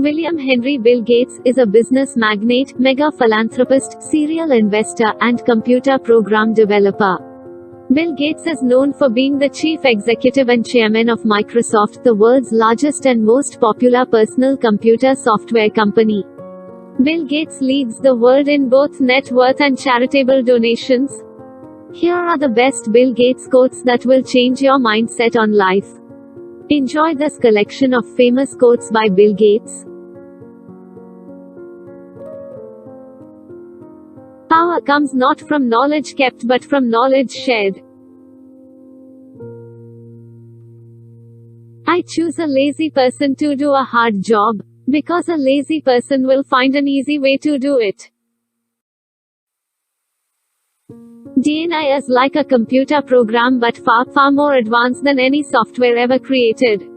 William Henry Bill Gates is a business magnate, mega philanthropist, serial investor, and computer program developer. Bill Gates is known for being the chief executive and chairman of Microsoft, the world's largest and most popular personal computer software company. Bill Gates leads the world in both net worth and charitable donations. Here are the best Bill Gates quotes that will change your mindset on life. Enjoy this collection of famous quotes by Bill Gates. Power comes not from knowledge kept but from knowledge shared. I choose a lazy person to do a hard job, because a lazy person will find an easy way to do it. DNA is like a computer program but far more advanced than any software ever created.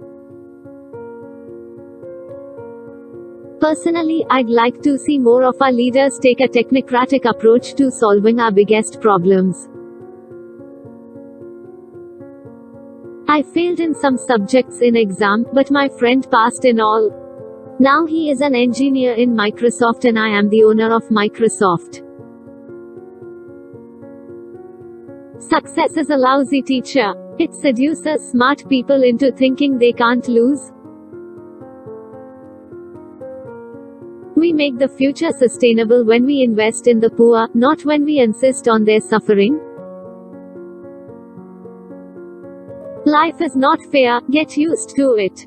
Personally, I'd like to see more of our leaders take a technocratic approach to solving our biggest problems. I failed in some subjects in exam, but my friend passed in all. Now he is an engineer in Microsoft and I am the owner of Microsoft. Success is a lousy teacher. It seduces smart people into thinking they can't lose. We make the future sustainable when we invest in the poor, not when we insist on their suffering. Life is not fair, get used to it.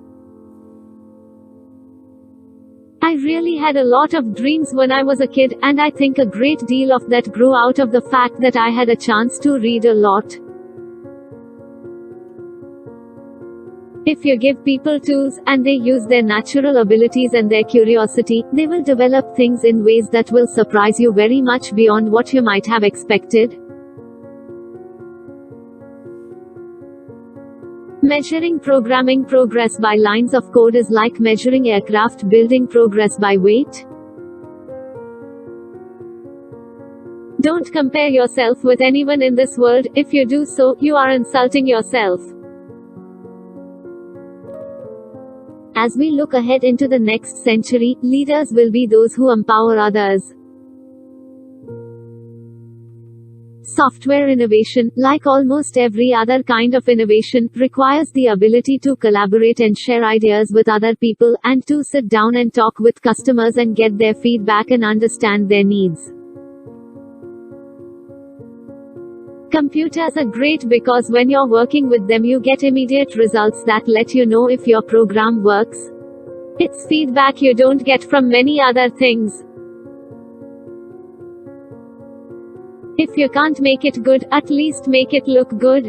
I really had a lot of dreams when I was a kid, and I think a great deal of that grew out of the fact that I had a chance to read a lot. If you give people tools, and they use their natural abilities and their curiosity, they will develop things in ways that will surprise you very much beyond what you might have expected. Measuring programming progress by lines of code is like measuring aircraft building progress by weight. Don't compare yourself with anyone in this world. If you do so, you are insulting yourself. As we look ahead into the next century, leaders will be those who empower others. Software innovation, like almost every other kind of innovation, requires the ability to collaborate and share ideas with other people, and to sit down and talk with customers and get their feedback and understand their needs. Computers are great because when you're working with them you get immediate results that let you know if your program works. It's feedback you don't get from many other things. If you can't make it good, at least make it look good.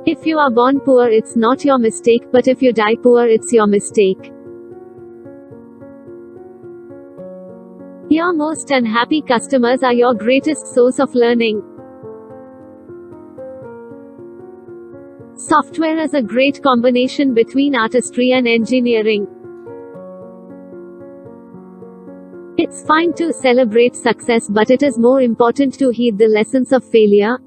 If you are born poor, it's not your mistake, but if you die poor, it's your mistake. Your most unhappy customers are your greatest source of learning. Software is a great combination between artistry and engineering. It's fine to celebrate success, but it is more important to heed the lessons of failure.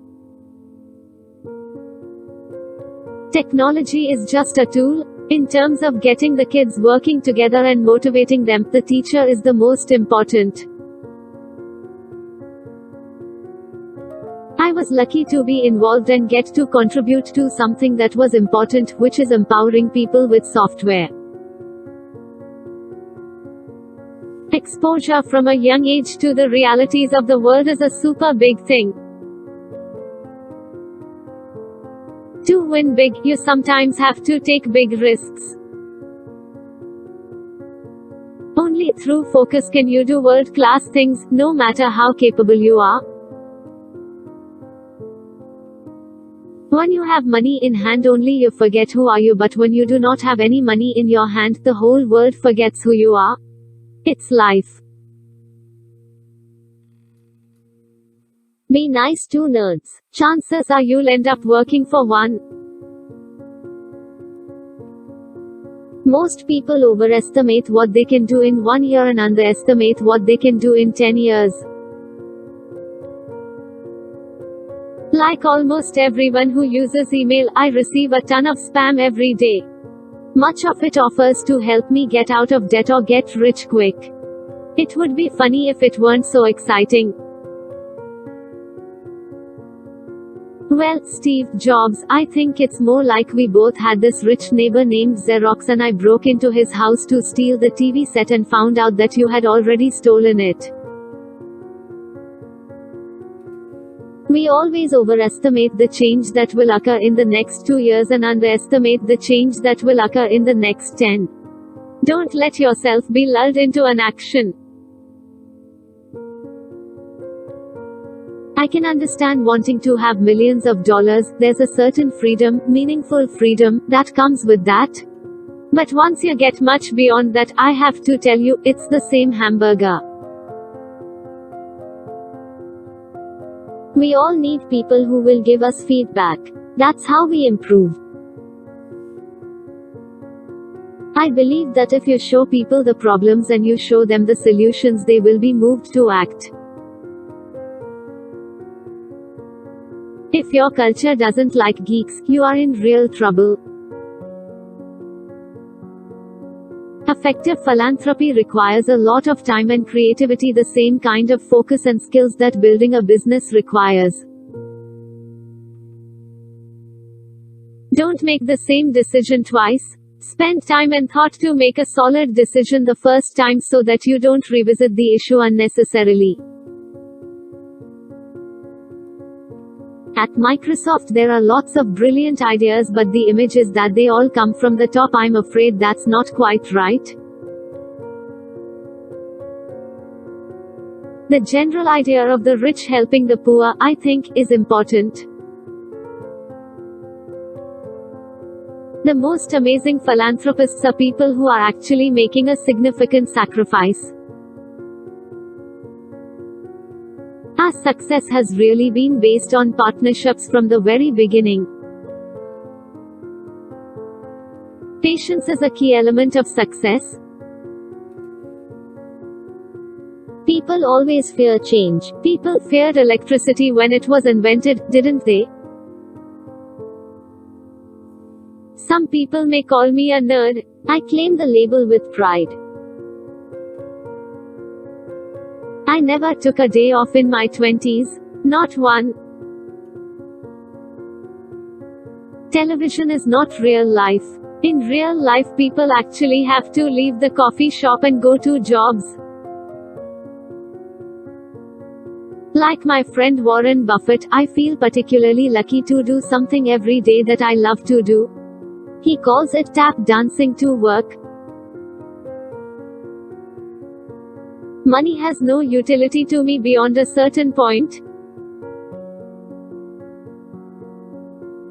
Technology is just a tool. In terms of getting the kids working together and motivating them, the teacher is the most important. I was lucky to be involved and get to contribute to something that was important, which is empowering people with software. Exposure from a young age to the realities of the world is a super big thing. To win big, you sometimes have to take big risks. Only through focus can you do world-class things, no matter how capable you are. When you have money in hand, only you forget who are you, but when you do not have any money in your hand, the whole world forgets who you are. It's life. Be nice to nerds. Chances are you'll end up working for one. Most people overestimate what they can do in 1 year and underestimate what they can do in 10 years. Like almost everyone who uses email, I receive a ton of spam every day. Much of it offers to help me get out of debt or get rich quick. It would be funny if it weren't so exciting. Well, Steve Jobs, I think it's more like we both had this rich neighbor named Xerox and I broke into his house to steal the TV set and found out that you had already stolen it. We always overestimate the change that will occur in the next 2 years and underestimate the change that will occur in the next 10. Don't let yourself be lulled into inaction. I can understand wanting to have millions of dollars. There's a certain freedom, meaningful freedom, that comes with that. But once you get much beyond that, I have to tell you, it's the same hamburger. We all need people who will give us feedback. That's how we improve. I believe that if you show people the problems and you show them the solutions, they will be moved to act. If your culture doesn't like geeks, you are in real trouble. Effective philanthropy requires a lot of time and creativity, the same kind of focus and skills that building a business requires. Don't make the same decision twice. Spend time and thought to make a solid decision the first time so that you don't revisit the issue unnecessarily. At Microsoft there are lots of brilliant ideas, but the image is that they all come from the top. I'm afraid that's not quite right. The general idea of the rich helping the poor, I think, is important. The most amazing philanthropists are people who are actually making a significant sacrifice. Our success has really been based on partnerships from the very beginning. Patience is a key element of success. People always fear change. People feared electricity when it was invented, didn't they? Some people may call me a nerd. I claim the label with pride. I never took a day off in my 20s. Not one. Television is not real life. In real life, people actually have to leave the coffee shop and go to jobs. Like my friend Warren Buffett, I feel particularly lucky to do something every day that I love to do. He calls it tap dancing to work. Money has no utility to me beyond a certain point.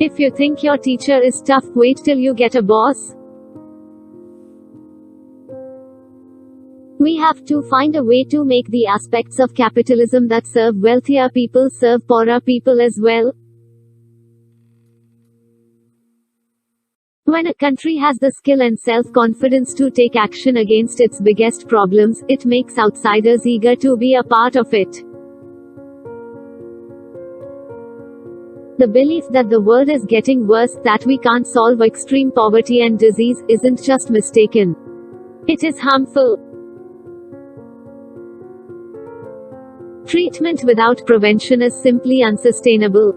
If you think your teacher is tough, wait till you get a boss. We have to find a way to make the aspects of capitalism that serve wealthier people serve poorer people as well. When a country has the skill and self-confidence to take action against its biggest problems, it makes outsiders eager to be a part of it. The belief that the world is getting worse, that we can't solve extreme poverty and disease, isn't just mistaken. It is harmful. Treatment without prevention is simply unsustainable.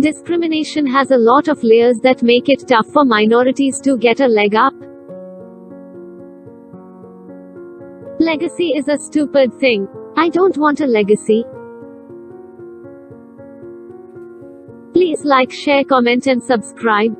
Discrimination has a lot of layers that make it tough for minorities to get a leg up. Legacy is a stupid thing. I don't want a legacy. Please like, share, comment and subscribe.